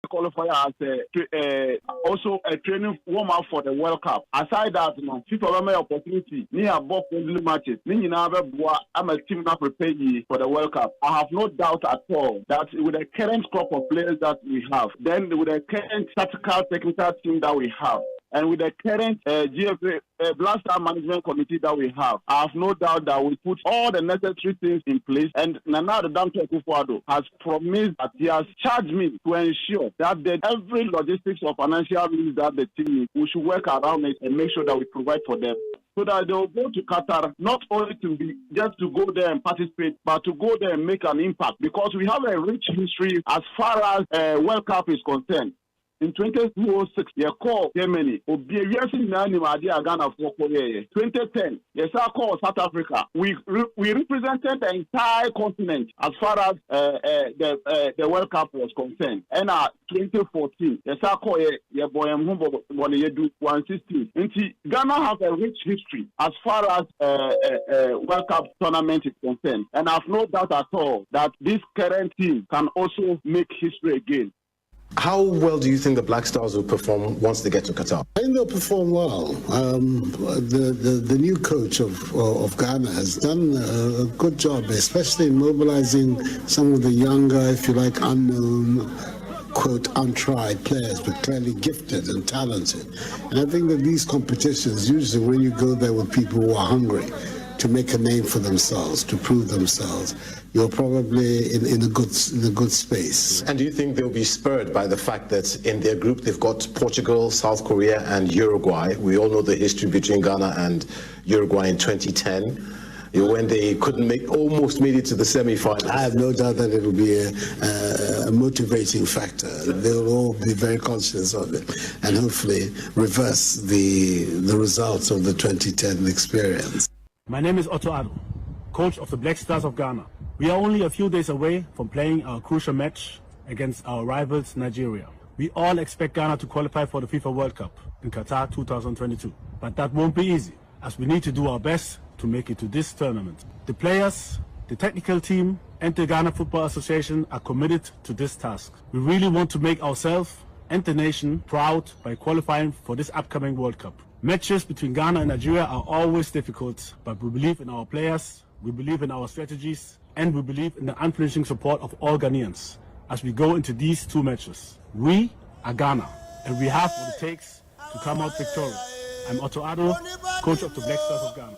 qualifier as also a training warm-up for the World Cup. Aside that, FIFA may opportunity near both friendly matches. I'm a team now prepared for the World Cup. I have no doubt at all that with the current crop of players that we have, then with the current tactical technical team that we have, and with the current GFA Black Star Management Committee that we have, I have no doubt that we put all the necessary things in place. And Nana Danto Akufo-Addo has promised that he has charged me to ensure that every logistics or financial means that the team needs, we should work around it and make sure that we provide for them, so that they will go to Qatar not only to be just to go there and participate, but to go there and make an impact, because we have a rich history as far as World Cup is concerned. In 2006, you call Germany. Yes, in Ghana for 2010, yes, I call South Africa. We represented the entire continent as far as the World Cup was concerned. And 2014, yes, I call boy 116. Ghana has a rich history as far as World Cup tournament is concerned. And I have no doubt at all that this current team can also make history again. How well do you think the Black Stars will perform once they get to Qatar? I think they'll perform well. The new coach of Ghana has done a good job, especially in mobilizing some of the younger, if you like, unknown, quote, untried players, but clearly gifted and talented. And I think that these competitions, usually when you go there with people who are hungry to make a name for themselves, to prove themselves, you're probably in a good space. And do you think they'll be spurred by the fact that in their group they've got Portugal, South Korea, and Uruguay? We all know the history between Ghana and Uruguay in 2010, when they almost made it to the semi-finals. I have no doubt that it will be a motivating factor. They'll all be very conscious of it, and hopefully reverse the results of the 2010 experience. My name is Otto Addo, coach of the Black Stars of Ghana. We are only a few days away from playing our crucial match against our rivals, Nigeria. We all expect Ghana to qualify for the FIFA World Cup in Qatar 2022. But that won't be easy, as we need to do our best to make it to this tournament. The players, the technical team, and the Ghana Football Association are committed to this task. We really want to make ourselves and the nation proud by qualifying for this upcoming World Cup. Matches between Ghana and Nigeria are always difficult, but we believe in our players, we believe in our strategies, and we believe in the unflinching support of all Ghanaians as we go into these two matches. We are Ghana, and we have what it takes to come out victorious. I'm Otto Addo, coach of the Black Stars of Ghana.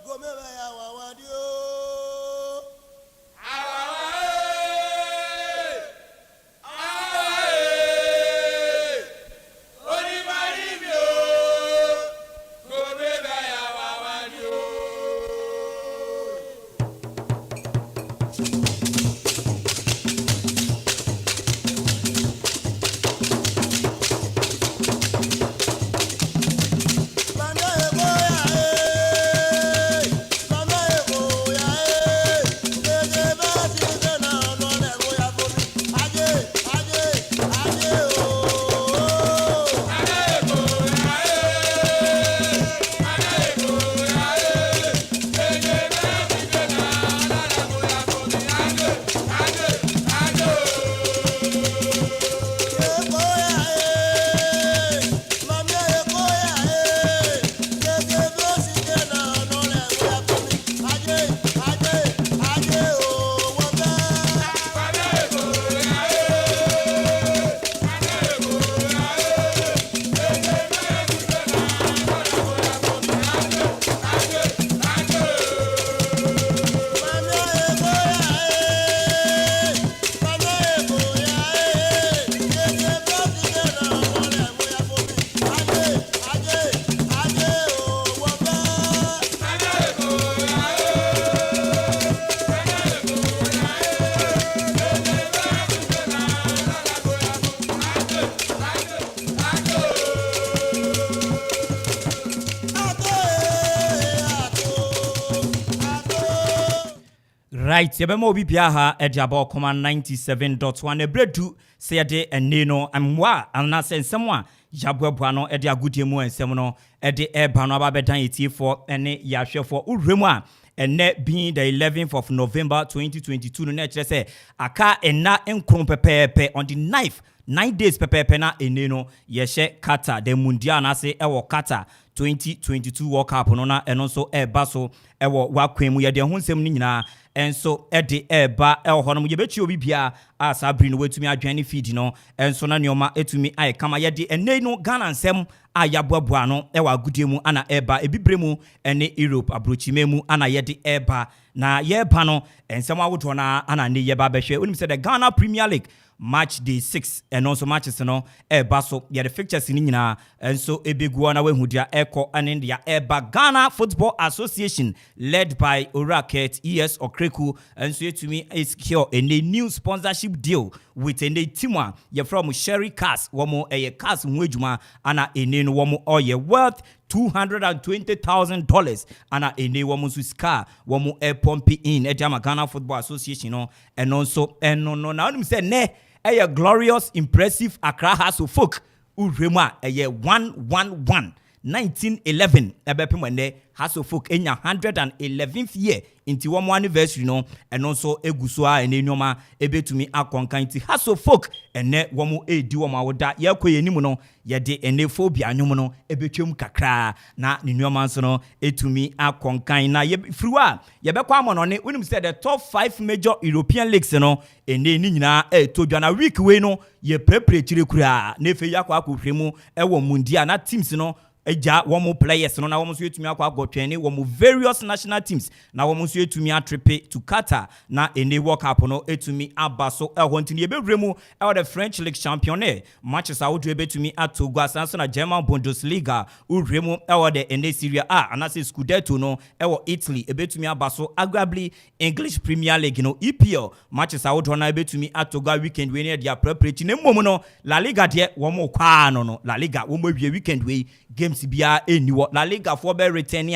Right, yebema obi bia ha ediabo Okoman 97.1 ebredu se yede ene no amwa anase nsem a yabwabwa no ede agudie mu ensem no ede eba no ababedan etifo ene yahwefo uremu a ene being the 11th of November 2022 no na kire se aka ena enkron pepepe on the 9th 9 days pepepe na eneno yeshe Qatar the mundial na se ewo Qatar 2022 World Cup no na eno so eba so ewo wakwan mu ye de ho nsem ni nyina enso ede eba ewo hono mu ye bechi obi bia asa bri no wetumi adwane feed no enso na neoma etumi ay kama ye de ene no Ghana nsem ayaboaboa no ewa agudie mu ana eba ebibre mu ene Europe abrochime mu ana ye de eba na ye ba no ensem awodo na ana ne ye ba behwe onim say the Ghana Premier League match day 6 and also matches no eba so ye the fixtures ni nyina enso ebegu na wehudia eko and dia eba Ghana Football Association led by Oraket ES Okreku enso yetumi is secure a new sponsorship deal with a team ye from Sherry Cars womo eye cars nwejuma ana ene no womo oye worth $220,000 ana ene womo su ska womo pump in e Ghana Football Association no and also no na onim say ne a glorious, impressive Accra House of Folk. Urema a 111 1911 ebepimwende House of Folk enya 111th year into one anniversary no and also egusua enenoma ebetumi akonkan ti House of Folk ene womu edi woma woda yekoye nimu no yede enefobia anwum no ebetwem kakra na nenoma nso no etumi akonkan na yefriwa yebekwa amono ne unim say the top 5 major European leagues no ene ni nyina etodwa na week we no ye prepare chire kura na efe yakwa akohwemu ewo mundia na teams no eja womo players no na womo so etumi akwa agotwene womo various national teams na womo so etumi atripe to Qatar na ene World Cup no etumi abaso ehwontini ebewremu the French League Championship matches awodo ebetumi atogwa sanso na German Bundesliga uremu the ene Serie A anase Scudetto no Italy ebetumi abaso agably English Premier League no EPL matches awodo na ebetumi atogwa weekend we ne dia preparatory ne mmom no La Liga de womo kwa no La Liga womo wie weekend we games bia eniwo La Liga for be return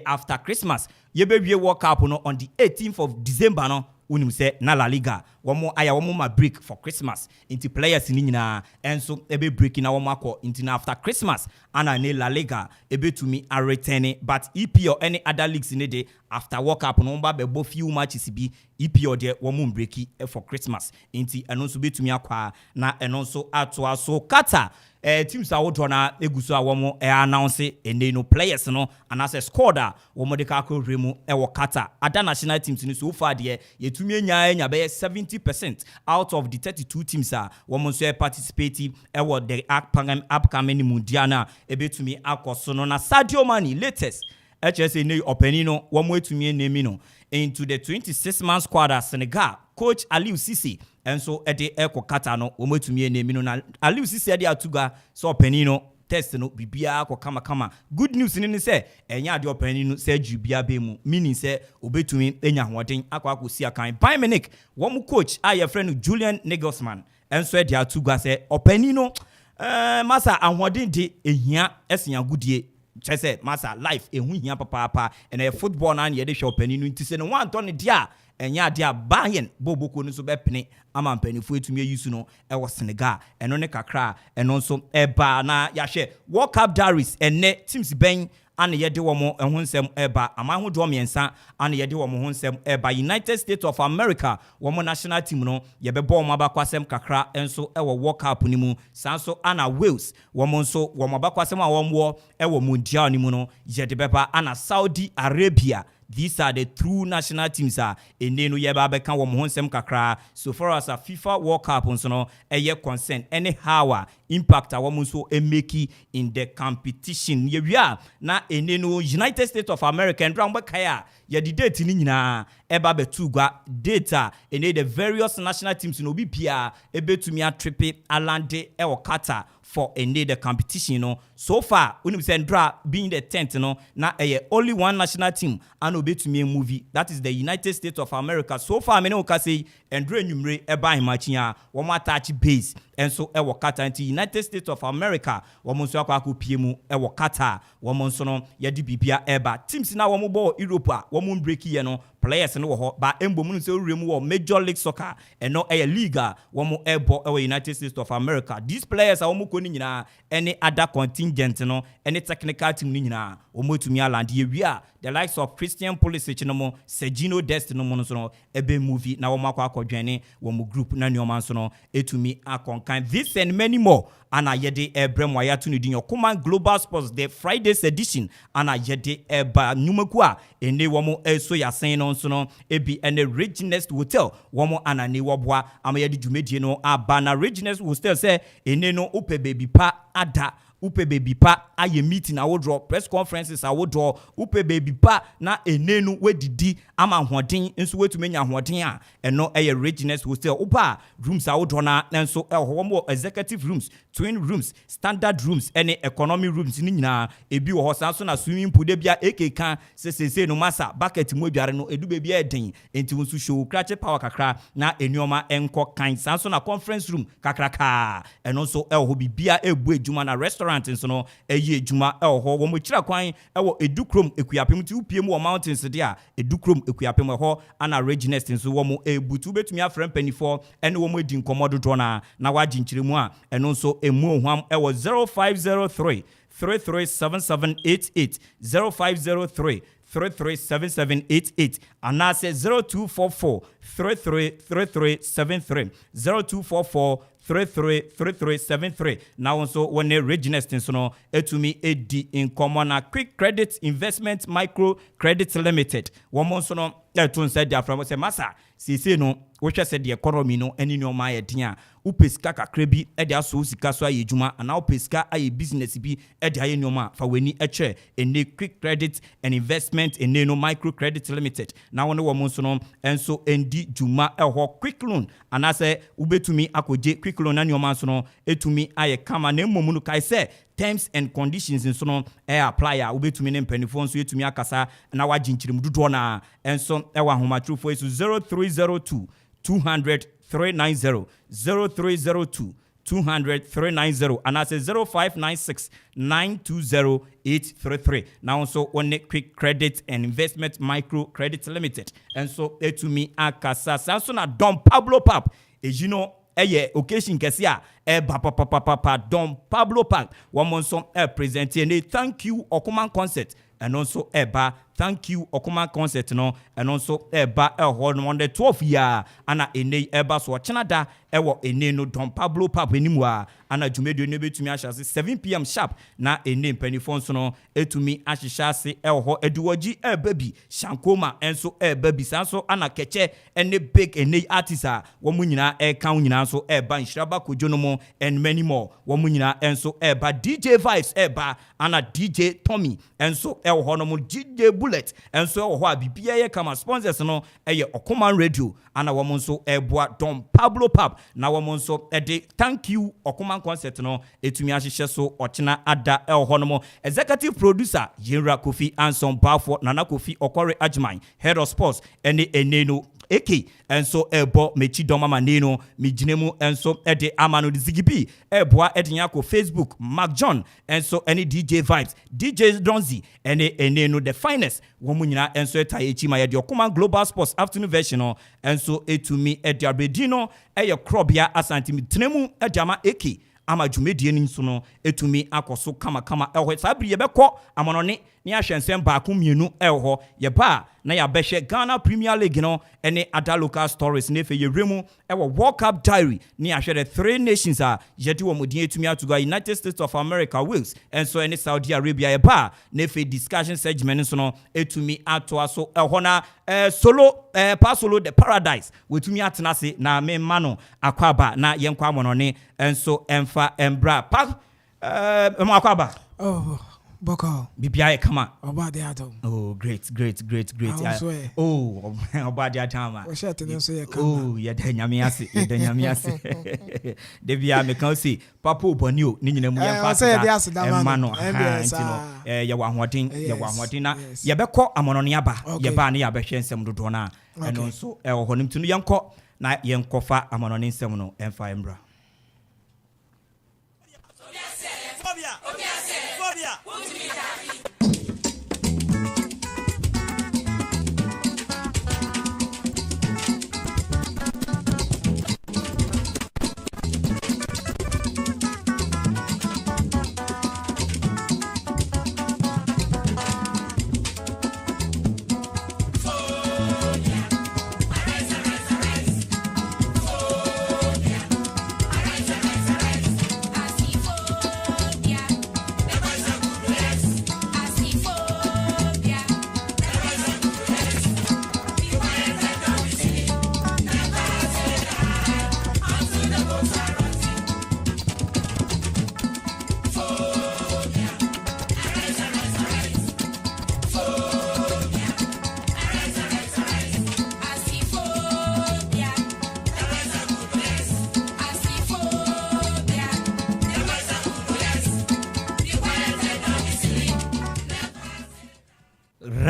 after Christmas ye be wie World Cup no on the 18th of December no unim say na La Liga womo aya womo ma break for Christmas into players ni nyina enso ebe break na womo akọ into after Christmas ana ne La Liga ebe tumi a return but EPL any other leagues in the after World Cup no ba be bo few matches bi EPL de womo break for Christmas into eno so betumi akwa na eno so ato so Qatar teams awodo na eguso a womo announce ene no players no anase squad a womo de ka ko remu wo Qatar ada national teams ni so far de yetumi enya be 70% out of the 32 teams a womo so participate wo the upcoming mundial na ebetumi akoso no na Sadio Mane latest HSA ne openi no womo etumi enemi no into the 26-man squad at Senegal coach Aliou Cissé enso ede eko Qatar no womo etumi enemi no na Aliou Cissé ade atuga so openi no test no bibia ko kama good news ni say enya ade openi no say jubia be mu meaning say obetumi enya hoden akwakosi akan Bayern Munich womo coach aye friend Julian Nagelsmann enso ade atuga say openi no masa ahoden de ehia esia gudie chese masa life ehu hia papa and football na ye de hwe openi no ntise no wan to ne dia enya dia Bayern boboko no so bepene ama mpanifo etumi ayisu no ewo Senegal eno ne kakra eno so eba na ya hwe World Cup diaries enne teams ben ana yede wo mo ehonsem eba ama hodo miensa ana yede wo mo honsem eba United States of America wo mo national team no ye be ball mo abakwasem kakra enso ewo World Cup ni mu sanso ana Wales wo mo nso wo mo abakwasem a wo mo ewo mundial ni mu no ye de beba ana Saudi Arabia. These are the true national teams enenu yeba beka wo honsem kakra so far as a FIFA World Cup onso no eye concern anyhow impact wo so emeki in the competition ye wia na enenu United States of America ndra mbekaya ye the date ni nyina eba betugwa data ene the various national teams no bi pia ebetumi atripe alande e Qatar for the competition no so far unim say ndra being the 10th no na only one national team and obetumi movie that is the United States of America so far me no ka say ndra nwumre eba himachia wo mo attach base enso ewo Qatar anti United States of America wo mo so akwa pie mu ewo Qatar wo mo so no ye di bibia eba teams na wo mo bo Europe a wo mo break ye no players no wo ho ba embo mu so remu wo Major League Soccer eno liga wo mo ebo ewo United States of America these players a wo mo ko ni nyina any other contingent no any technical team ni nyina wo mo tumi land ye wi a the likes of Christian Pulisic no mo Sergino Dest no mo no so no ebe movie na wo makwa akwadwene wo mo group na nyoma so no etumi akonkan this and many more ana yede ebrem wa yato nudin Okoman Global Sports the Fridays edition ana yede eba nyumaku a ene wo mo eso yasen no so no ebi ene Reginest Hotel wo mo ana ne wo boa ama yede dwumedie no aba na Reginest Hotel say ene no upe baby pa ada upe baby pa aye meeting awodro press conferences awodro upe baby pa na enenu wedidi ama hoden nso wetumenya hoden a eno eye Reginest Hostel upa rooms awodro na nso ho executive rooms, twin rooms, standard rooms ene economy rooms ni nyina ebi wo hosa so na swimming pool de bia ekeka sesese no masa bucket mu aduare no edu baby eden enti wonso show crache power kakra na enioma enko kan sanso na conference room kakraka eno so ho bibia ebu ejuma na restaurant nso no eye ejuma ho wo mo kira kwan wo edukrom ekuapem ti upiem wo mountains de a edukrom ekuapem ho ana Reginest nso wo mo ebutu betumi afrem panifo ene wo mo edi nkomododo na waji nkyiremu a eno nso emu ohwam wo 0503 337788 0503 337788 and I say 0244 333373 0244 333373 now so when Reginest nso no etumi edi in common na Quick Credit Investment Micro Credit Limited womo nso no etun said dia from say massa sisi no wo hwe said the economy no eni no ma ye den a upesika kakra bi e dia so sika so aye djuma ana upesika aye business bi e dia ye nyoma fa weni eche ene Quick Credit and Investment ene no Micro Credit Limited na woni wo nso no enso endi djuma ho quick loan ana say ubetumi akoje quick loan na nyoma nso no etumi aye kama na emom no kai say terms and conditions nso no apply a ubetumi ne mpanifo nso etumi akasa na wagyenkyirem dodo na enso wa homatrufo isu 0302 200 390 0302 200 390 and I say 0596 920 833 now so on Quick Credit and Investment Micro Credit Limited and so etumi akasa sanso na Don Pablo Pap you know eye occasion kesi a papa Don Pablo Pap one so present and thank you Okoman concert and also eba thank you Okoman concert no and also eba on the 12th year ana ene eba so chenada ewo ene no Don Pablo Pap enimu a ana dwumedio ne betumi ahase 7 pm sharp na ene mpanifo so no etumi ahyehyase ewo eduwoji baby shankoma enso baby sanso ana keche ene big ene artist a wo munyina kan nyina so eba nhiraba kojo no mo and many more wo munyina enso eba DJ Vibes eba ana DJ Tommy enso ewo no mo DJ Bullet enso ewo a bibia ye kama sponsors no eye Okoman Radio ana wo nso eboa Don Pablo Pap na wo nso ede thank you Okoman concert no etumi ahyehyɛ so ochina ada ewo no mo executive producer Yenra Kofi Anson Bafo Nana Kofi Okore Ajman head of sports ene no eke enso ebo mechi doma maneno mijinemu enso ede amano zigibi eboa edinyako Facebook Mark John enso any DJ Vibes DJ Donzi ene no the finest womunyina enso etayechi ma yede Okoman Global Sports afternoon version enso etumi ede abedino eye Krobea Asante mitnemu edama eke ama dwumedie ni nso no etumi akoso kama ehwe sabri yebekọ amonone ni ahwensem baako mienu ehwo yeba na ya behwe Ghana Premier League no ene ada local stories na efe yewremu ewo World Cup diary ni ahwe the 3 nations a yedi wo modin etumi atuga United States of America Wales enso ene Saudi Arabia yeba na efe discussion segment nso no etumi ato aso ehwo na solo pasolo the paradise wetumi atenase na me mano akwaba na yenkwa amonone enso emfa embra pa akwaba Boko. Bibia kama. Obade atom. Oh, great. Oh, obade atama. O shete no so ye kama. Oh, ye da nyame ase. Debia me kan say papa oboni o ni nyina mu ye fa. Say dey ase da man no. Ye wa hoden na ye bekọ amonone aba. Ye ba na ye abehwe nsem dodo na. Eno nso honim tunu yenkọ na yenkọfa amonone nsem no emfa embra.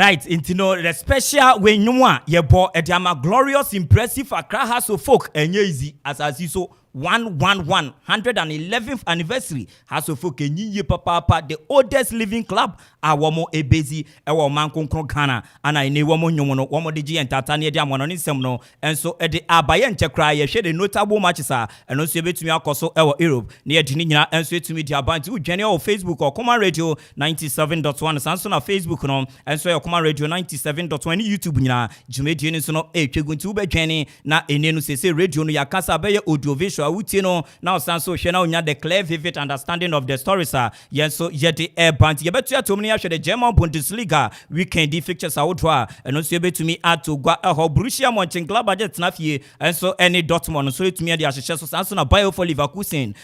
Right, into the special when you want your boy a glorious, impressive Accra House of Folk and easy as I see so 111th anniversary House of Folk and ye papa the oldest living club awomo ebezi ewo man konkron Ghana and I ne womo nyomo womo de and tatania dia mono nsem no and so e de abaye nchekra ye hwe the notable matches and also betumi akoso ewo Europe na ye dini nyina and so etumi dia band udwane o Facebook or Okoman Radio 97.1 sanso na Facebook no and so Okoman Radio 97.1 YouTube nyina jumedie ni so no etwegunti ubedwane na enenu sese radio no yakasa be audio visual awuti no now sanso hwe na onya the clear vivid understanding of the stories yes so ye de band ye betu atomni ahwe the German Bundesliga weekend fixtures awotwa and also betumi atogwa Borussia Mönchengladbach na fie and so any Dortmund so etumi de ahye so sanso na Bayer for Leverkusen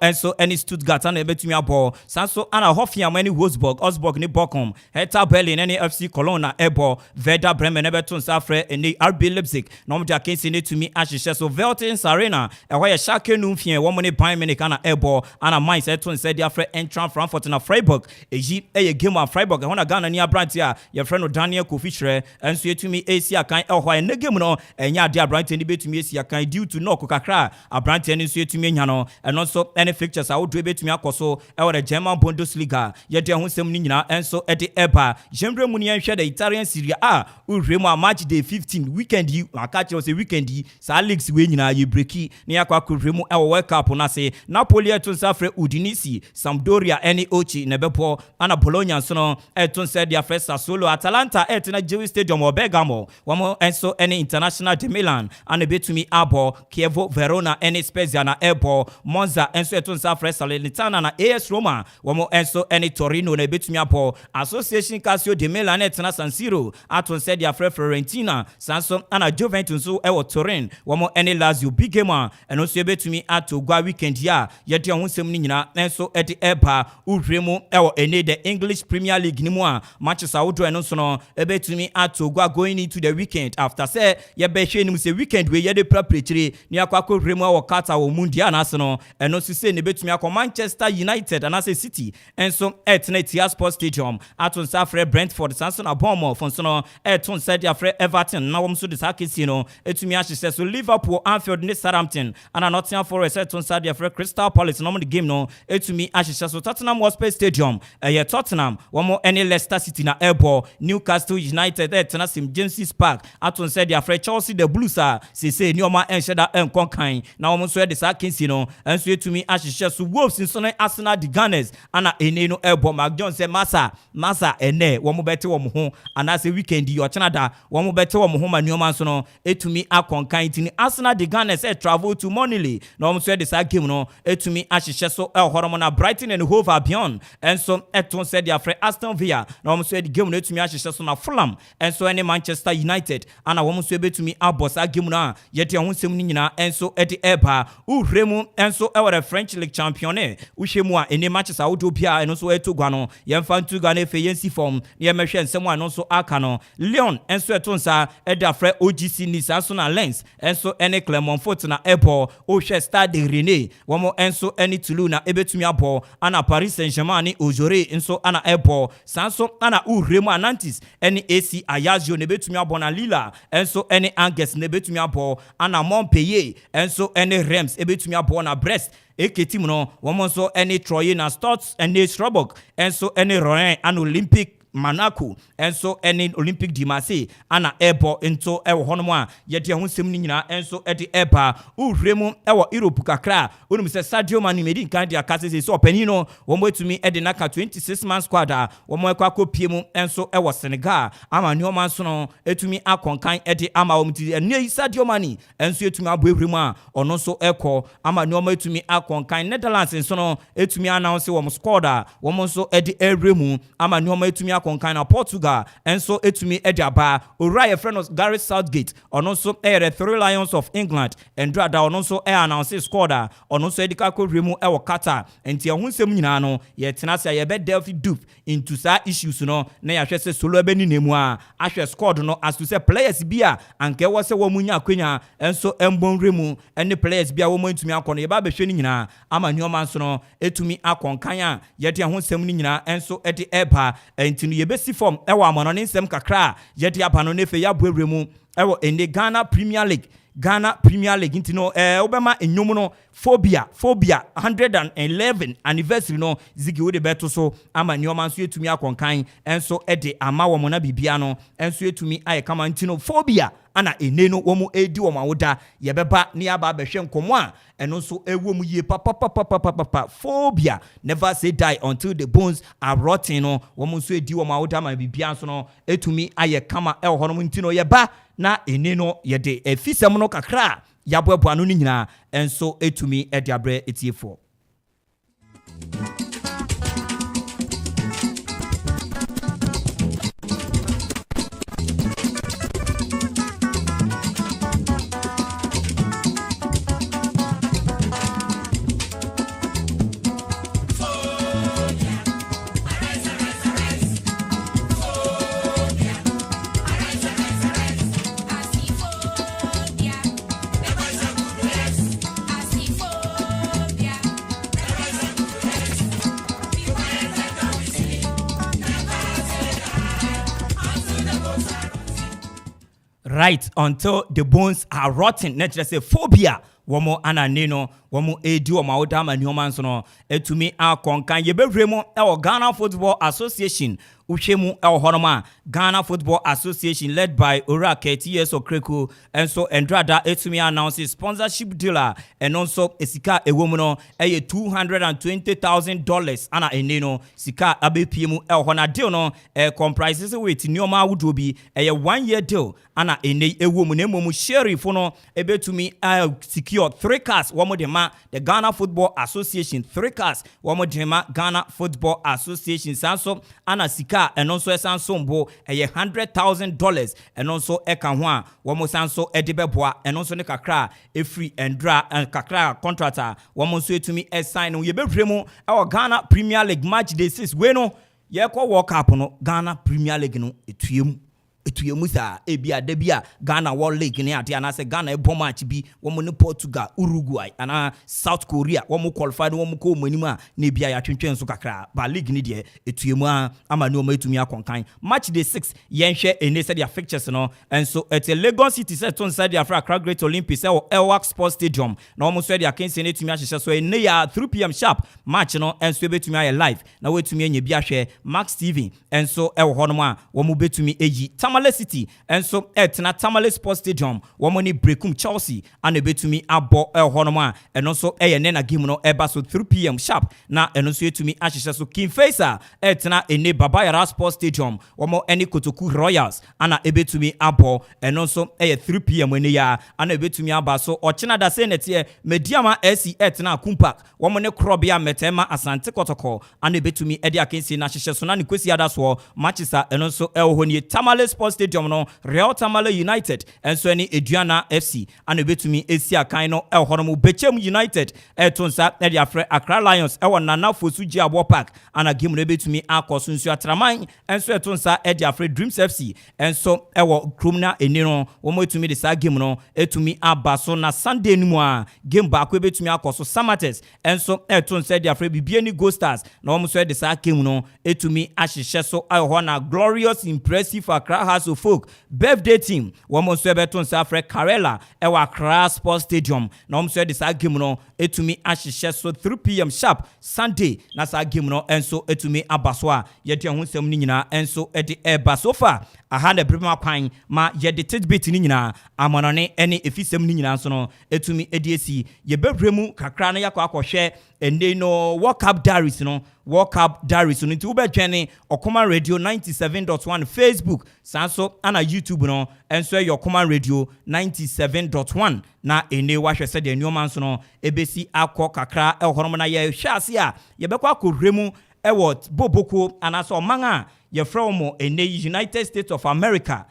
and so any Stuttgart and betumi abo sanso ana Hoffenheim any Augsburg ni Bochum Hertha Berlin any FC Cologne ebo Werder Bremen beton safre any RB Leipzig no mo against ni etumi ahye so Veltins Arena where Schalke no fie wo mo ni Bayern Munich na ebo ana Mainz eton said dia frɛ Eintracht Frankfurt na Freiburg eji game of Freiburg hona Ghana ni abranti a ye frɛ no Daniel Kofi enso etumi esi akan ehwa ne game no enya ade abranti ni betumi esi akan due to no kokakra abranti ni so etumi nya no eno so any fixtures a wodo betumi akoso ewo the German Bundesliga ye de ho sem ni nyina enso e de eba jembre mu ni enhwe the Italian Serie A uremu a match day 15 weekend yi aka che say weekend yi sa leagues we nyina ye breaki ni akwa kuremu ewo World Cup na se Napoli eton safre Udinese Sampdoria any Ochi ne bepo ana Bologna so no eton said their first Sassuolo Atalanta etna Jewish Stadium or Bergamo wamo enso any International de Milan and betumi abo Chievo Verona any Spezia na ebo Monza enso eton safre Salernitana na AS Roma wamo enso any Torino na betumi abo Association Calcio de Milan etna San Siro aton said their Fiorentina Sanso ana Juventus so ewo Turin wamo any Lazio big game and also betumi atogwa weekend ya yede ho nsem ni nyina enso ede eba uremu ewo ene the English Premier League ni mu a matches awodo eno so no ebetumi atogwa going into the weekend after say ye be hwe nim say weekend we ye de preparatory ni akwakọ uremu ewo kata wo mundia na so no eno so say ne betumi akọ Manchester United and as City enso etna Tia Sports Stadium aton safre Brentford Sanson Abomo fon so no eton said ya fre Everton na wo so de sakesi no etumi ahye so Liverpool Anfield ni Southampton and Nottingham Forest eton said ya fre Crystal Palace no the game no etumi ahye so Tottenham Hotspur Stadium Tottenham one any Leicester City na airball Newcastle United etna St James's Park aton said ya fre Chelsea the Blues say ni oma ensheda enkonkan na wo so de sakesi no enso etumi ahye so Wolves in so Arsenal the Gunners ana ene no airball Mark Jones say masa ene wo mo bete wo mo ho ana say weekend yi o chenada wo mo bete wo mo ho manioma so no etumi akonkan tini Arsenal the Gunners travel to Monile na wo so de sa game no etumi ahye so horomo na Brighton and Hove Albion enso eton said ya fre Aston Villa na wo so de game no etumi ahye so na Fulham enso any Manchester United ana wo so betumi abosa game no a yete ho nsem ni nyina enso ede eba uremu enso ewo the French League championnat uhwemu a ene matches awodo bia eno so etogwa no yemfa ntugwa na efe yensi form ye mehwe nsem a no so aka no Lyon enso eton sa eda fre OGC Nice enso na Lens enso ene Clermont-Foot na ebo ohwe Stade Rennais womo enso ene Toulouse na ebetumi abo ana Paris Saint-Germain ni Ojore enso ana ebo sanso ana uremu Nantes ene AC Ajaccio ne betumi abo na Lille enso ene Angers ne betumi abo ana Montpellier enso ene Reims ebetumi abo na Brest eketim no womo so ene Troyes na Stotts ene Strasbourg enso ene Rouen an Olympique Monaco enso ene Olympique de Marseille ana ebo into ewo hono a yede ho nsem ni nyina enso ede eba uremu ewo Europe kakra onum se Sadio Mane medi kan dia kase so opani no wo mo etumi ede naka 26 man squad a wo mo ekwa kopie mu enso ewo Senegal ama ni o man so no etumi akonkan ede ama wo mti ene Sadio Mane enso etumi abo uremu a ono so ekọ ama ni o ma etumi akonkan Netherlands enso no etumi announce wo mo squad a wo mo so ede uremu ama ni o ma etumi konkan na Portugal enso etumi ediaba Uriah friend Gareth Southgate ono so the Three Lions of England endrada ono so announce squad ono so edika ko remu e wo Qatar enti ehun sem nyina no ye tena sia ye be delve deep into sa issues no na ya hwese solo ebe ni nemu a ahwe squad no as to say players bia anke wo se wo munya akwenya enso embon remu ene players bia wo montumi akọ no ye ba be hwe ni nyina ama nyoma nso no etumi akonkan a ye de ehun sem ni nyina enso ede eba enti no yebesi form ewa amanone nsem kakra yedi apano ne fe yabwewre mu ewo ende Ghana Premier League intino obema enyum no phobia 111 anniversary no zigi wo de beto so ama nioma nso etumi akonkan enso ede ama wo na bibia no enso etumi aye kama intino phobia ana eneno wo mu edi wo mawoda yebeba ne aba behwe nkomo a eno nso ewo mu yie papa phobia never say die until the bones are rotten no wo mu nso edi wo mawoda ma bibia nso no etumi aye kama ho no intino yeba na eneno yede efisem no kakra yaboaboa no nyina enso etumi ediabre etiefo. Right, until the bones are rotten. Let's just say phobia. Womo ananeno, womo edi woma odama nyoma nso no etumi akonkan yebevremo Ghana Football Association Uchemu Honoma Ghana Football Association led by Orake TS Okreko and so Endrada etumi announces sponsorship dealer and also esika ewomuno $220,000 ana eneno sika abepiemu hona deal no comprises with nyoma wudobi 1 year deal ana ene ewomu na momu sheriff no ebetumi secure 3 cars womo dema the Ghana Football Association 3 cars womo dema Ghana Football Association sanso ana sika and also Sansombo $100,000 and also Ekanwa Wamo Sanso Edibeboa and also Nekakra a free and dra and Kakra contractor Wamo Sue to me as sign Yebevremo our Ghana Premier League match day 6 Bueno Yeko walk up no Ghana Premier League no etuyemusa ebia debia Ghana World League ne ade anase Ghana e bom match bi womo ne Portugal Uruguay ana South Korea womo qualified womo ko manima na bia ya twentwen so kakra ba league ne de etuyemu ama ne o matumi akonkan match day 6 yenhwe ene se dia fixtures no enso at Lagos City set on side Accra Great Olympics e Elwak Sports Stadium na womo so dia kense ne tumi ahye so ene ya 3 p.m. sharp match no enso betumi aye live na wetumi anya bi ahwe Max TV enso e wo hono a womo betumi eji Tamale City and so etna Tamale Sports Stadium womoni brekum Chelsea and betumi abo honoma and also nena game no eba so 3 p.m. sharp na eno so etumi ahyehyɛ so King Faisal etna ene Babayara Sports Stadium womo eni Kotoku Royals ana ebetumi abo eno so 3 p.m. ene ya ana ebetumi aba so ochina da se netie Mediama SC etna Kumpak womo ne Krobea Asante Kotoko ana ebetumi edi akensi na ahyehyɛ so na ne kwesi ada so matches eno so honi Tamale Sports Stadium no Real Tamale United and so any Eduana FC and betumi Asia Kaino Honomu Bechem United Tonsa Ediafre Accra Lions Nana Fosuji Abo Park and a game betumi Akosunsu Atraman and so Tonsa Ediafre Dreams FC and so Krumna Enino Omo to me the sa game no etumi Abaso na Sunday nimwa game back we betumi Akoso Samates and so Tonsa Ediafre Bibiani Go Stars na omo so the sa game no etumi ahyehyɛ so na glorious impressive Accra House of Folk birthday team womo so beton sa Fred Karela ewa Accra Sports Stadium na omo so de sa game no etumi ahyehyɛ so 3 p.m. sharp Sunday na sa game no enso etumi abaso a yede ho nsɛm ni nyina enso ede eba so far aha na brema kwan ma yede tidbit ni nyina amanone ene efisɛm ni nyina nso no etumi ediesi yebewremu kakra na yakɔ akɔhwɛ ende no World Cup Diaries no World Cup Diaries no nti wobɛtwene Okoman Radio 97.1 Facebook sanso ana YouTube no enso your Okoman Radio 97.1 na ene wahwɛ sɛ de nneɔma nso no ebesi akɔ kakra ɛhɔnom na yɛ hwɛ ase a yɛbɛkɔ akɔwremu ɛwɔ boboko anaso ɔman a yɛfrɛ mo ene United States of America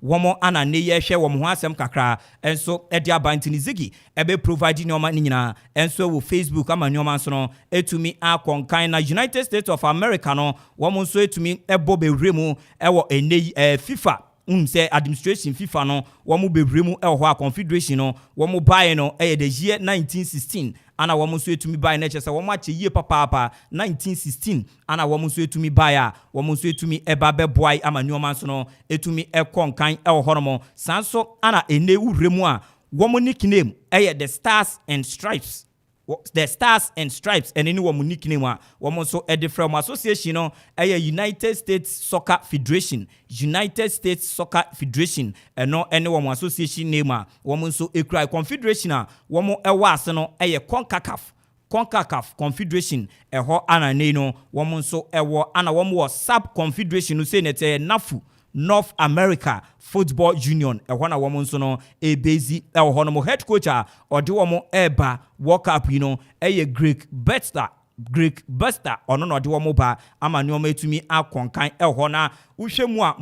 womo ana ne ye hwe womo ho asem kakra enso edi abantini zigi ebe provide nyoma ni nyina enso wo Facebook ama nyoma nso no etumi akonkan na United States of America no womo nso etumi ebo bewremu ewo ene FIFA say administration FIFA no womo bewremu ewo ho a confederation no womo buy no the year 1916 ana wɔn nso etumi buy na kyerɛ sɛ wɔn akyɛ yie papaapa 1916 ana wɔn nso etumi buy a wɔn nso etumi ɛba bɛboa ama nneɛma nso no etumi ɛkɔ nkan ɛwɔ hɔ nom saa nso ana ene wure mu a wɔn nickname ɛyɛ the Stars and Stripes. The Stars and Stripes and any woman nickname woman also a different association a United States Soccer Federation and no any woman association name woman so a cry confederation woman a wasano a CONCACAF Confederation a ho ana neno woman so a war ana woman was sub confederation who say that nafu North America Football Union ehwana woman so no e base honomo head coach or the woman eba World Cup Greek Buster ono no de woman ba ama nyoma etumi akonkan ehona uhwemu a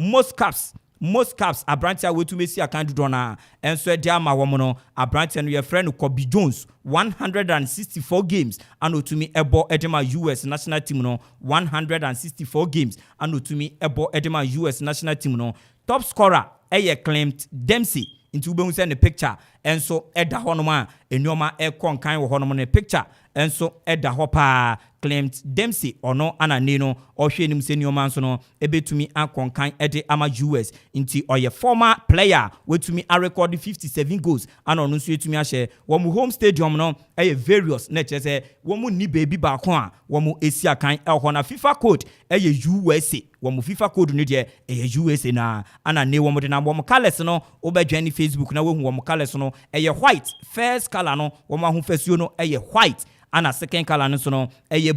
most caps abrantia wetu si akan do na enso de ama wo no abrantia no ye friend Kobe Jones 164 games and otumi ebo edema US national team no 164 games and otumi ebo edema US national team no top scorer Clint Dempsey into ube se ne picture enso eda hono ma enyoma konkan wo hono ne picture enso eda ho pa Clint Dempsey ono anane no ohwe nim se nyoma nso no ebetumi akonkan ede ama US inti oye former player wetumi a record 57 goals ana ono nso etumi ahye wo mu home stadium no various na chese wo mu ni baby ba ko a wo mu esi akan ho na FIFA code USA wo mu FIFA code no de USA na ana ne wo mu de na wo mu colors no obedwan ni Facebook na wo hu wo mu colors no white first color no wo ma hu fasuo no white ana second color no so no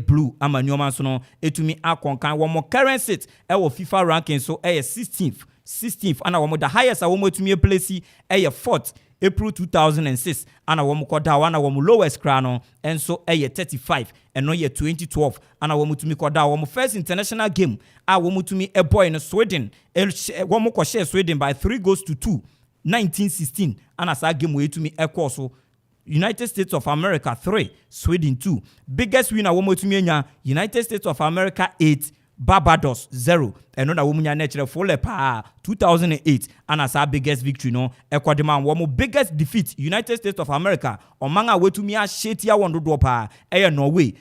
blue ama nyoma so no etumi akonkan wo mo currency FIFA ranking so 16th ana wo mo the highest wo mo etumi place 4th April 2006 ana wo mo koda wana wo mo lowest kra no enso 35 eno 2012 ana wo mo tumi koda wo mo first international game wo mo tumi boy no Sweden wo mo ko share Sweden by 3-2 1916 ana sa game we etumi so United States of America 3, Sweden 2. Biggest winner womotumenya United States of America 8, Barbados 0. And no womunya natural full 2008 and as our biggest victory no ekwadema womo biggest defeat United States of America omanga wetumia shetia wondo do pa Norway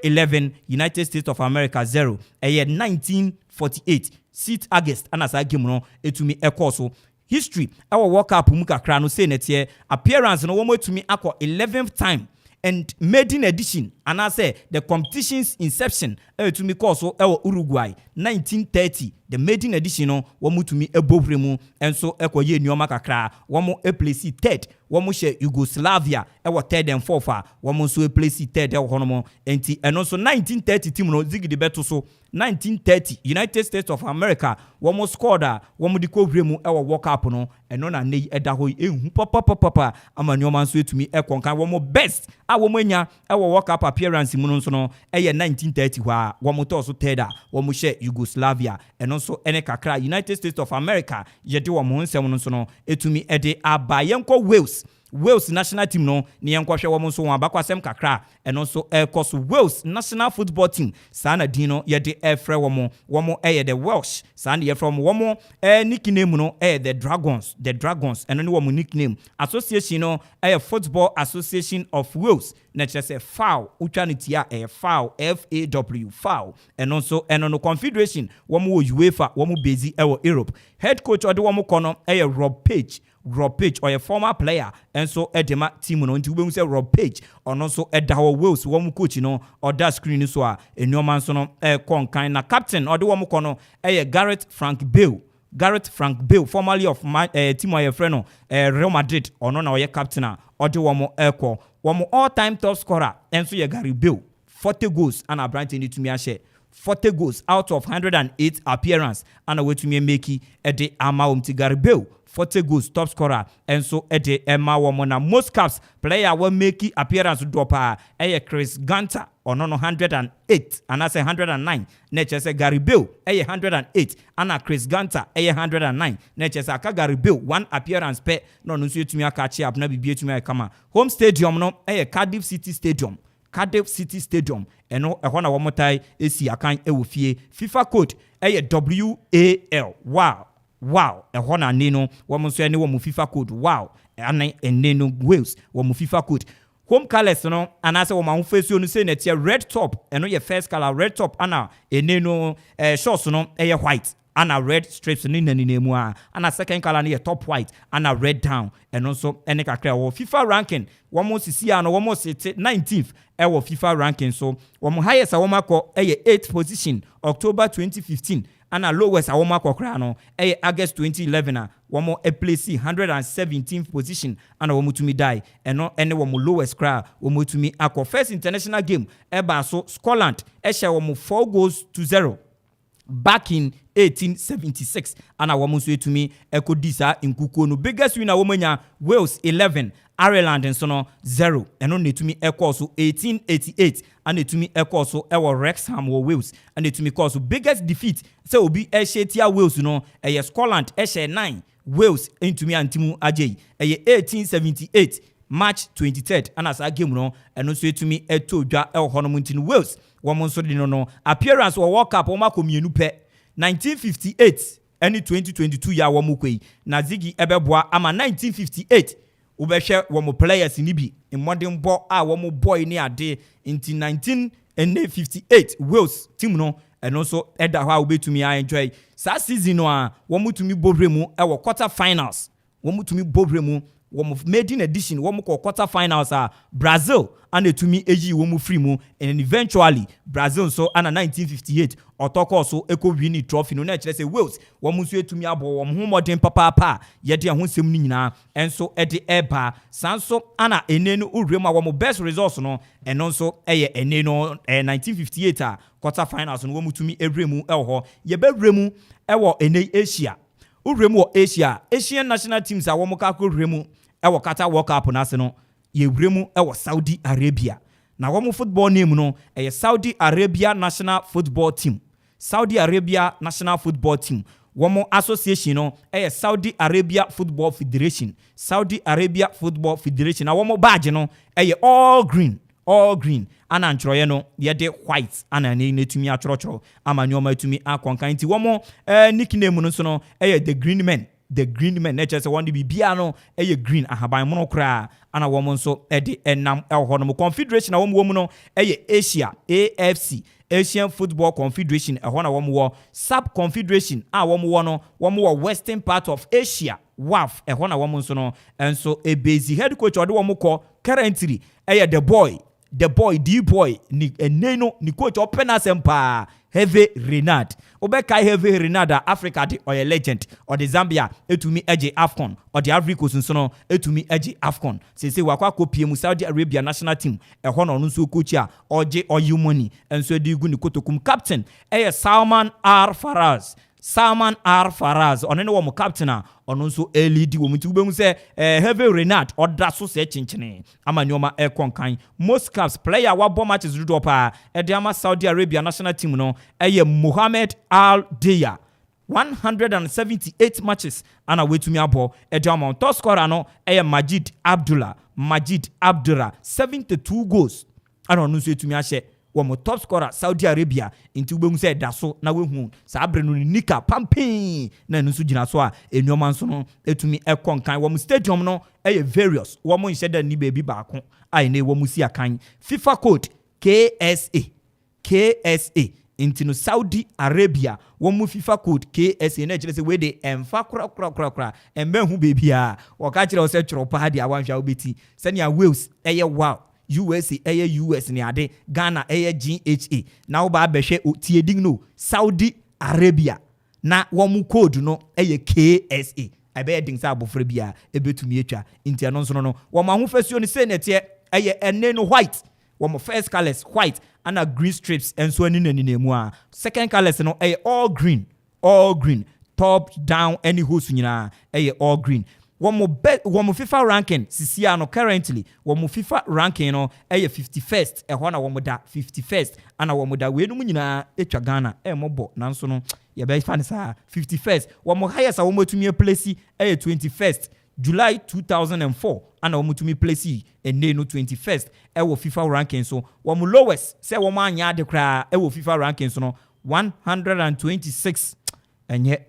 11 United States of America 0 1948 6 August and as our game no etumi ekoso history our World Cup mu kakra no say netie appearance no womo etumi akọ 11th time and maiden edition and I say the competition's inception etumi course Uruguay 1930 the maiden edition no womo tumi ebovre mu enso ekoye nyoma kakra womo place third womo share Yugoslavia third and fourth womo so place third honomo enti eno so 1930 team no zigidi beto so 1930 United States of America womo scored womo di kovre mu World Cup no eno na nei eda ho ehu papa ama nyoma so etumi ekonkan womo best womo nya World Cup appearance mu no so no 1930 hwa womo to so third womo share Yugoslavia eno so ene kakra United States of America yede womo nsem no so no etumi ede abayenko Wales national team no ni yankwohwe wo so won abakwasem kakra eno so koso Wales national football team sana dino yede efre wo the Welsh sana ye from wo nickname no the Dragons eno ni wo nickname association no Football Association of Wales na chese FAW utwanitia FAW FAW eno so eno no confederation wo UEFA wo base Europe head coach ode wo kono Rob Page or a former player and so edema team no nti we say Rob Page or no so edawo Wales wo coach no or that screen so a enyoman so no konkan na captain or the wo kono Gareth Frank Bale formerly of my team or friend Real Madrid or no na captain or the wo all-time top scorer and so Gary Bale 40 goals and a brand need to me share 40 goals out of 108 appearance and a way to me make the ama Gary Bale 40 goals top scorer and so ede Emma Womona most caps player will make appearance dropper Chris Gunter or no 108 and I say 109 nature say Gary Bale 108 and Chris Gunter 109 nature say Gary Bale one appearance per no so to me catch up na bibie to me come home stadium no Cardiff City Stadium eno ehọ na womotai esi akan ewofie FIFA code WAL wow ehọ na ne no wo so ne wo FIFA code wow ane ene no Wales wo FIFA code home colors no anase wo ma ho face no say na tie red top eno ye first color red top ana ene no shorts no white ana red strips ni nemu a ana second color na top white ana red down eno so ene kakra wo FIFA ranking wo mo sisi ano wo mo sit 19th wo FIFA ranking so wo mo highest a wo makọ 8th position October 2015 ana lowest a wo makọ kra no August 2011 a wo mo place 117th position ana wo mo tumi die eno ene wo mo lowest kra wo mo tumi akọ first international game eba so Scotland ehye wo mo 4-0 back in 1876 ana wo mo so etumi ekodisa nkukuo no biggest winner wo manya Wales 11 Ireland nso no 0 eno netumi ekọ so 1888 and netumi ekọ so ewo Wrexham wo Wales and netumi ekọ so biggest defeat say obi ehyetia Wales no Scotland ehye 9 Wales entumi antimu agye 1878 March 23rd and as a game no eno so etumi etodwa hono ntini Wales wo mo so de no appearance wo World Cup wo makomienu pe 1958 any 2022 ya wo mokoi na Ziggy ebeboa ama 1958 ubehwe wo mo players ni bi modern ball a wo mo boy ni ade inti 1958 Wales team no eno so eda ho a obetumi enjoy sa season no a wo mutumi bobremu e wo quarter finals wo mutumi bobremu wo mo maiden edition wo mo quarter finals a Brazil and etumi eji wo mo free mu and eventually Brazil so ana 1958 otoko so eko win trophy no na kire say Wales wo mo so etumi abo wo ho modern papa ye de ho sem ni nyina enso e de eba sanso ana enenu uremu a wo mo best results no eno so eye enenu 1958 a quarter finals no wo mutumi ebremu e ho ye bebremu e wo ene Asia uremu wo Asian national teams a wo mo ka ko uremu e wo kata World Cup na se no ye uremu e wo Saudi Arabia na wo mo football name no e Saudi Arabia National Football Team Saudi Arabia National Football Team wo mo association no e Saudi Arabia Football Federation Saudi Arabia Football Federation na wo mo badge no e all green ana nchroye no ye de white ana ne netumi achrochro ama nyoma tumi akonkan nti wo mo nickname no so no e the green men nature say one be bia no e green ahaban mono kra ana wo mo nso e de enam e ho no confederation na wo mo no e Asia AFC Asian Football Confederation e ho na wo mo sub confederation a wo mo no wo mo western part of Asia WAF e ho na wo mo nso no enso e base head coach ode wo mo ko currently e the boy ni eneno ni coach open asempa Heavy Renard obeka Heavy Renard Africa de oye legend or the Zambia etumi eje AFCON or the Ivory Coast nso no etumi eje AFCON sese wakwa kopie mu Saudi Arabia national team e ho no nso coach a oje oyumoni enso de igu ni kotokum captain Salman R Faraz onene wo mo captain a ono nso lead wo mti ubemu se Heavy Renard odra so se chinchine ama nyoma konkan most caps player wa bomb matches do pa de ama Saudi Arabia national team no Mohamed Al Deya 178 matches ana wetumi abo de ama top scorer no Majid Abdullah 72 goals ana ono nso etumi ahye wo top scorer Saudi Arabia inti ubemu se daso na wehu sa abrenu nika pampin na nso gina so a enyoma nso no etumi ekonkan wo stadium no various wo mo nhye da ni baby baako ai na wo mu si akan FIFA code KSA inti no Saudi Arabia wo mu FIFA code KSA na kire se we de emfa kra embehu baby a wo ka kire wo se tworo pa de awanhwa obeti senia Wales wow USA US ni ade Ghana GHA na wo ba behwe tieding no Saudi Arabia na wo mu code no KSA abe ding sa abofra bia ebetumi etwa intia no nso no wo ma ho fasio ni se netie ene no white wo mo first colors white and green strips enso ani nemu a second colors no all green top down any host nyina all green Womo FIFA ranking sisia no currently womo FIFA ranking no 51st ho na womo da 51st ana womo da we no nyina etwa Ghana mobo nanso no ye be fan sa 51st womo highest womo tumi place 21st July 2004 ana womo tumi place no 21st wo FIFA ranking so womo lowest say womo anya de kra wo FIFA ranking so no 126 enye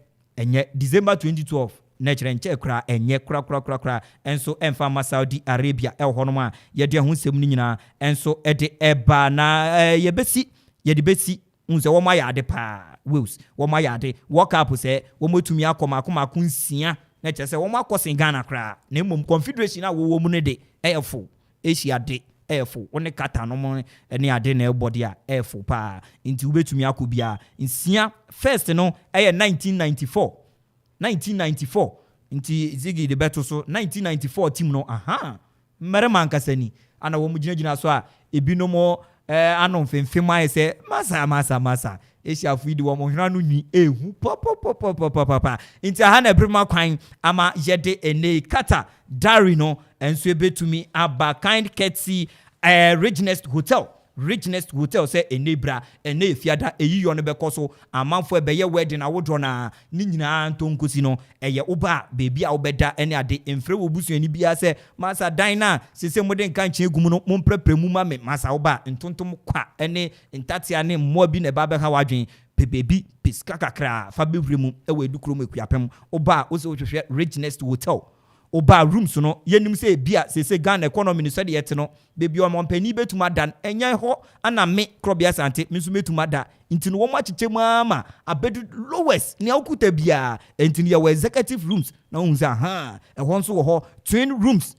December 2012 natural nche kra enye kra enso emfa ma Saudi Arabia honoma ye de ho nsem ni nyina enso ede eba na ye besi unse wo ma yade pa Wales wo ma yade World Cup se wo motumi akoma nsia na che se wo ma kosen Ghana kra na mom confederation na wo mu ne de efo Asia de efo one kata no mo ne ade na ebode a efo pa nti wo betumi akobia nsia first no 1994 nti Ziggy de beto so 1994 team no mmere mankasani ana wo mu gyina so a ebinom anon femfema ese masa Asia fidi wo mo hwana no nwi ehu papa nti na brema kwan ama yede ene kata Dari no enso ebetumi aba kind courtesy Richness Hotel say enebra ene fiada eyiyo no bekoso amanfo ebeye wedding awodro na ni nyina ntonkosi no eye oba bebi a obeda ene ade emfre wobusuani bia se masa dina sese mode nka nche egum no momprepremu ma me masa oba ntontom kwa ene ntatia ne mmo bi ne ba be ha wadwen bebebi piska kakra fa bebremu ewe edukrom ekuapem oba wo se wohwehwe Richness Hotel oba rooms no yenim se bia sese Ghana economy no sede yete no bebi o mompani betuma dan enyan ho ana me Krobea Asante me so betuma da nti no wo ma chichemu ama abedu lowest ne akuta bia enti ne your executive rooms na unza ehon so ho twin rooms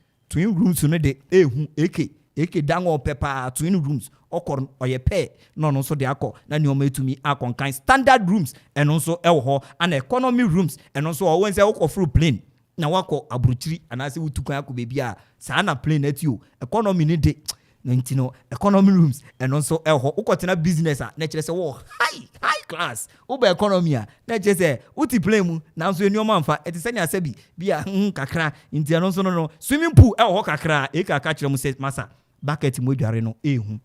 no de ehu eke dango pepa twin rooms okor oye pe no so de akọ na ne o metumi akonkan standard rooms eno so ewo ana economy rooms eno so o wense okofru plane na wako abruchiri anase wutukan akọ bebi a saa na plane atio economy ne de nintino economy rooms eno so eho ukotena business a na kire se wo high class uba economy a na kire se uti plane mu na so eni o manfa etisani asabi bia kakra nti eno so no swimming pool eho kakra aka kire mu se masa bucket mo dware no ehu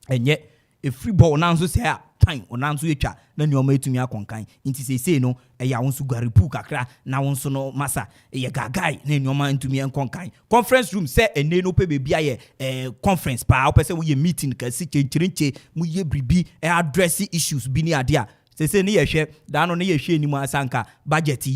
enye a free ball na so se a time ona nso etwa na ne o ma etumi akonkan nti sesei no eya wonso gwaripu kakra na wonso no masa ye gagai na ne o ma ntumi enkonkan conference room se ene no pe bebia ye conference pa o pese wo ye meeting ka si chenchirinche mu ye bribi address issues bi ni ade a sesei ne ye hwe da no ne ye hwe ni mu asanka budget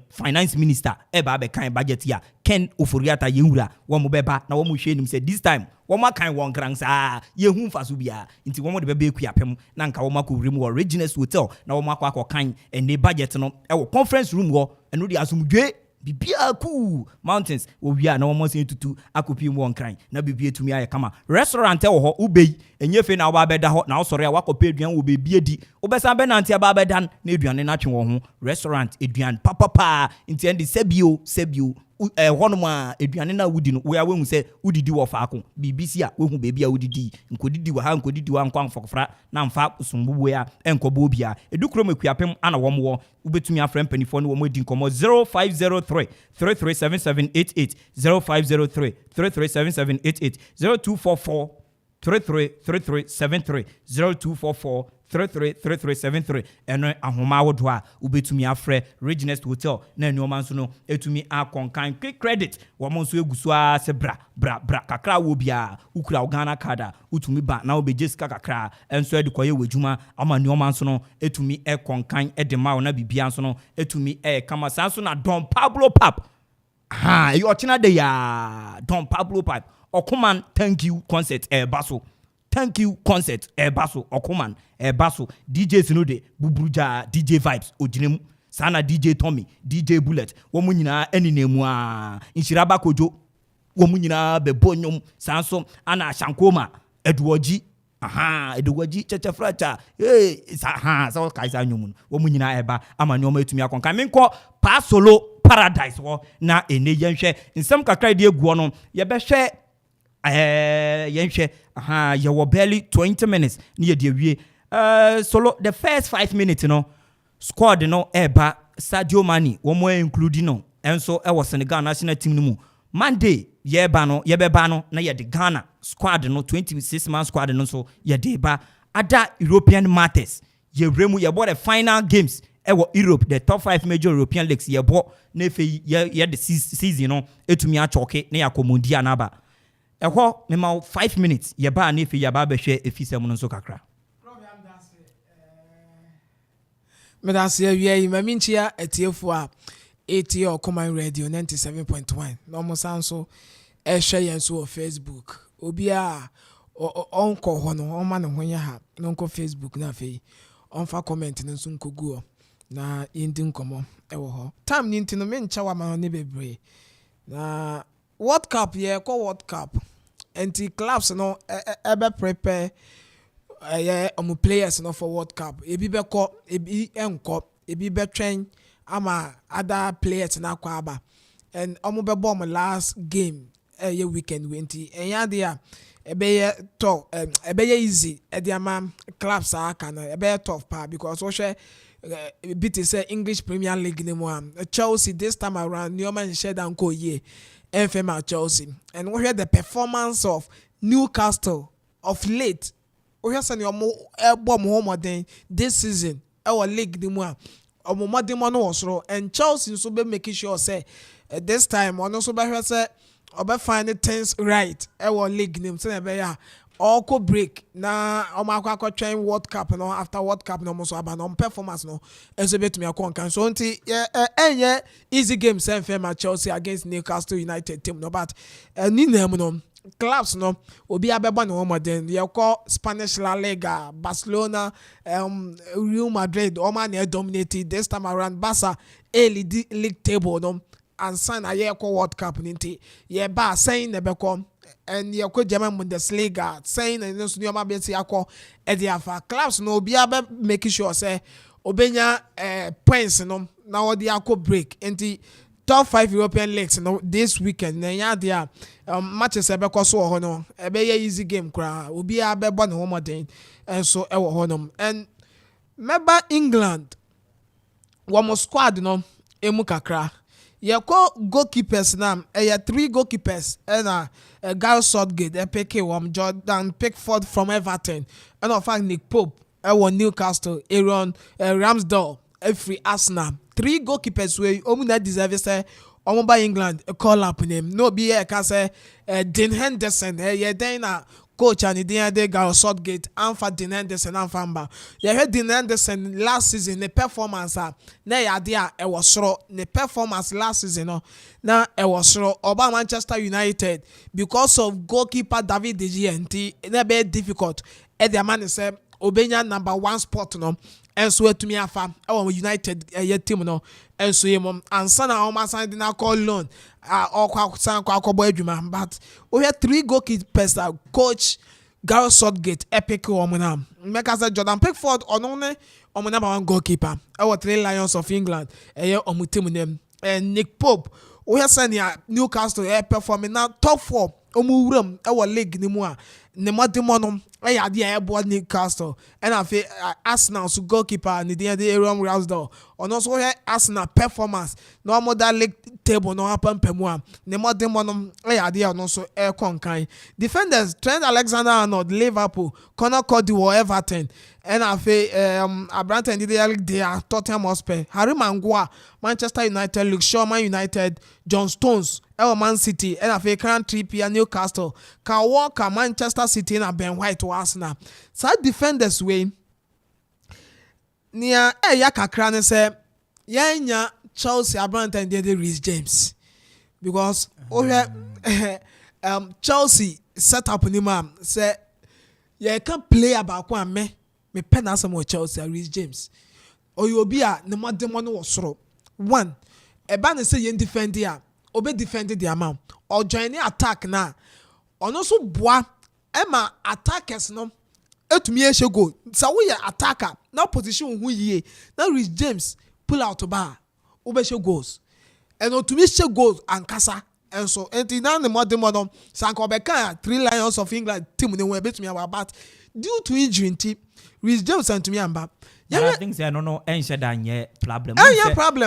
finance minister ba be kan budget ya Ken Oforiata yewura wo mo beba na wo mo hwe nim say this time wo ma kan won kran sa yehu mfaso bia nti wo mo de beba ekuapem na nka wo makowrem wo Richness Hotel na wo makwa kan ene budget no wo conference room wo eno de asumdwe bibia ku mountains wo wia na wo mo sen tutu akopi mu won kran na bibia etumi aye kama restaurant wo ho ubei enyefe na wo beda ho na wo sore a wakopa eduan wo bebia di wo besan be nanti aba bedan na eduan na twe wo ho restaurant eduan papa nti endi sebio honoma eduane na wudi no we awu se udidi wo faako BBC a we hu bebi a udidi nkodidi wa ha nkodidi wa nkwan fokofra na mfa sumbubu ya enkobo bia edukrom ekuapem ana wo mo ubetumi afrem panifo no wo modi nkomo 0503 337788 0503 337788 0244 333373 0244 333373 eno ahoma wodo a ubetumi afre Richness Hotel na enyoma nso no etumi akonkan quick credit wo mo nso eguso a se bra kakra wo bia ukura Ghana card utumi ba na obejeska kakra enso edikoye wejuma ama nyoma nso no etumi ekonkan edema na bibia nso no etumi kama sanso na Don Pablo Pap you china de ya Don Pablo Pap Okoman thank you concert baso thank you concert baso Okoman baso DJ Sinode Bubruja DJ Vibes ojinemu sana DJ Tommy DJ Bullet wo mu nyina eninemu a inshiraba kojo wo mu nyina bebonyom sanso ana ashankoma eduoji eduoji chechefracha so kaisa nyumun wo mu nyina eba amani ma etumi akonka menko pa solo paradise wo na ene yenhwe nsem kakra de eguo no ye behwe yenhwe ye wo barely 20 minutes ni ye de wie solo the first 5 minutes no squad no eba Sadio Mane wo mo include no enso e wo Senegal national team no mu Monday ye beba no na ye de Ghana squad no 26 man squad no so ye de ba other European matters ye remu ye bo the final games ewo Europe the top 5 major European leagues ye bo na fe ye the season no etumi a choke na yakomondi anaba eho me ma 5 minutes ye ba na fe ye ba behwe efisem no so kakra me da se wie ma minchia etiefo a 80 Okoman Radio 97.1 na omo san so share yen so Facebook obi a onko ho no oma no ho ya ha no nko Facebook na fe onfa comment no so nkogu na indi nkomo ewo ho time ni ntino me ncha wa ma ne bebre na World Cup ye ko World Cup anti clubs no ebe prepare omo players no for World Cup ebi be ko ebi enko ebi be twen ama other players na kwa aba and omo be bomb last game ye weekend wenti enya dia ebe to ebe easy e dia ma clubs aka na ebe tough pa because we share bit say English Premier League ni mo Chelsea this time around Newman share down ko ye FM Chelsea and we hear the performance of Newcastle of late we hear say omo bomb home then this season our league ni mo omo modern no osoro and Chelsea so be making sure say this time one also be hear say obe find things right our league name say be ya all co break na omo akwa train World Cup no after World Cup no so aba no performance no enso betumi akon kan so nti enye easy game say for Chelsea against Newcastle United team no but ni name no clubs no obi abeba no more than you call Spanish La Liga Barcelona Real Madrid o man dominated this time around Barca league table no and sign a year call World Cup ninti ye ba saying ne become and ye ko German Bundesliga saying and no ma be see akọ e dey afa clubs no obi abe making sure say obenya points no na o dey akọ break nti top 5 European leagues no this weekend na ya dia matches ebe koso ho no ebe ye easy game kra obi abe bo ne ho den enso e wo ho no and member England wo squad no emu kakra ye ko goalkeepers na ye 3 goalkeepers and Gareth Southgate pick Jordan Pickford from Everton and of fact Nick Pope Newcastle Aaron Ramsdale free Arsenal 3 goalkeepers we omu deserve say omo by England call up name no be here can say Dean Henderson ye then na coach and the Gareth Southgate and for Dean Henderson and Famba ye heard Dean Henderson last season the performance na ya dia e was sure the performance last season no na e was sure oba Manchester United because of goalkeeper David De Gea nti na be difficult e the man say obenya number 1 spot no enso etumi afa our United team no enso yem ansa na o masan na call loan okwa san kwa akobo adwuma but we have 3 goalkeepers coach Gareth Southgate epic na make us Jordan Pickford onone omo number 1 goalkeeper our 3 Lions of England omo team name and Nick Pope we have seen Newcastle performing now top 4 omo wuram our league ni mu a ne modimono ya dia ebo Newcastle and afi Arsenal so goalkeeper ni dia Aaron Ramsdale on also here Arsenal performance no more that league table no happen pemu a ne modimono ya dia no so konkan defenders Trent Alexander-Arnold Liverpool Conor Cody Everton and afi Abrante ndi dia Tottenham Hotspur Harry Maguire Manchester United Luke Shaw Man United John Stones Man City and afi Kieran Trippier Newcastle Kyle Walker Manchester City and Ben White Arsenal side defenders way near ya kakra ne say yanya Chelsea Abrante and the Reece James because Chelsea set up ni man say you can play about one me pen as some Chelsea Reece James or you be a no more demon was soro one e ba ne say you defend here obe defend the amount or join the attack na on also boa Emma attackers no etumi ehye goal so we attacker now position hu yie now Reece James pull out bar obehye goals and otumi hye goals ankasa and so enti na the modern no sanko beka 3 Lions of England team ne we betumi about due to injury nti Reece James antumi amba I think say no enche dan ye problem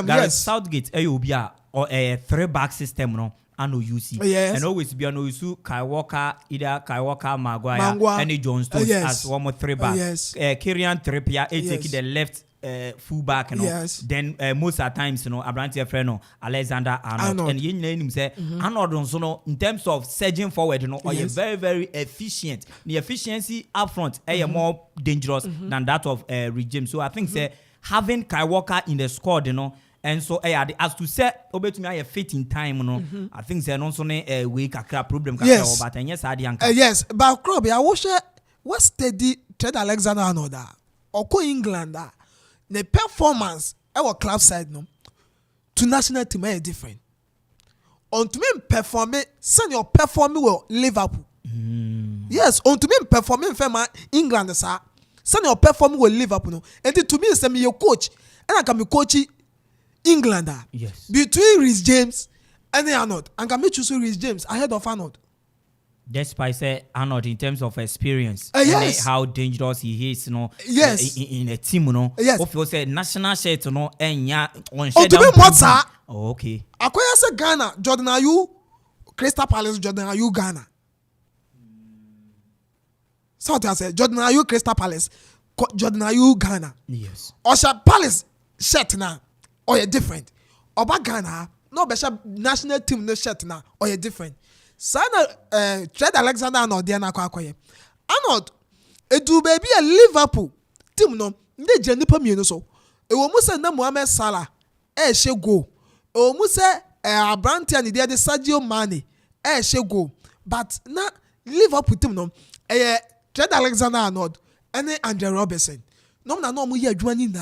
yes Southgate obi a or a 3-back system no and UC yes. And always be an Osu Kyle Walker Maguire and John Stones as one more 3-back yes. Kieran Trippier take the left full back yes. Then most of the times Abrante Freno Alexander Arnold and you name him say Arnold so in terms of surging forward or yes. Very very efficient the efficiency up front more dangerous than that of Reece James so I think say having Kyle Walker in the squad and so as to say obetumi aye fit in time no I think say no so ne we kakra problem kakra but yes ade anka yes but Krobea wo hwe what steady Trent Alexander-Arnold oko England the performance our club side no to national team is different on to me performing send your performing well Liverpool yes on to me performing for England sir send your performing well Liverpool no and to me say me your coach and I can be coaching England yes between Reece James and Arnold and can me choose Reece James ahead of Arnold. Despite say Arnold in terms of experience yes. and how dangerous he is, you know, yes. in a team, you know. Yes. If you say national shirt, you know, and on shirt. To be what, sir? Oh, okay. Akoya say Ghana, Jordan Ayew, Crystal Palace, Jordan Ayew, Ghana. So what I say, Jordan Ayew, Crystal Palace, Jordan Ayew, Ghana. Yes. Osha Palace shirt now, or you different. Oba Ghana, no better national team no shirt now, or you different. Sana Trent Alexander-Arnold dey na kwakoye Arnold edu baby a Liverpool team no nde je nipa mienu so e wo mu se na Mohamed Salah she go e wo mu se Abrante and dey Sadio Mane she go but na Liverpool team no Trent Alexander-Arnold and Andre Robertson no na no mu ye adwuma ni na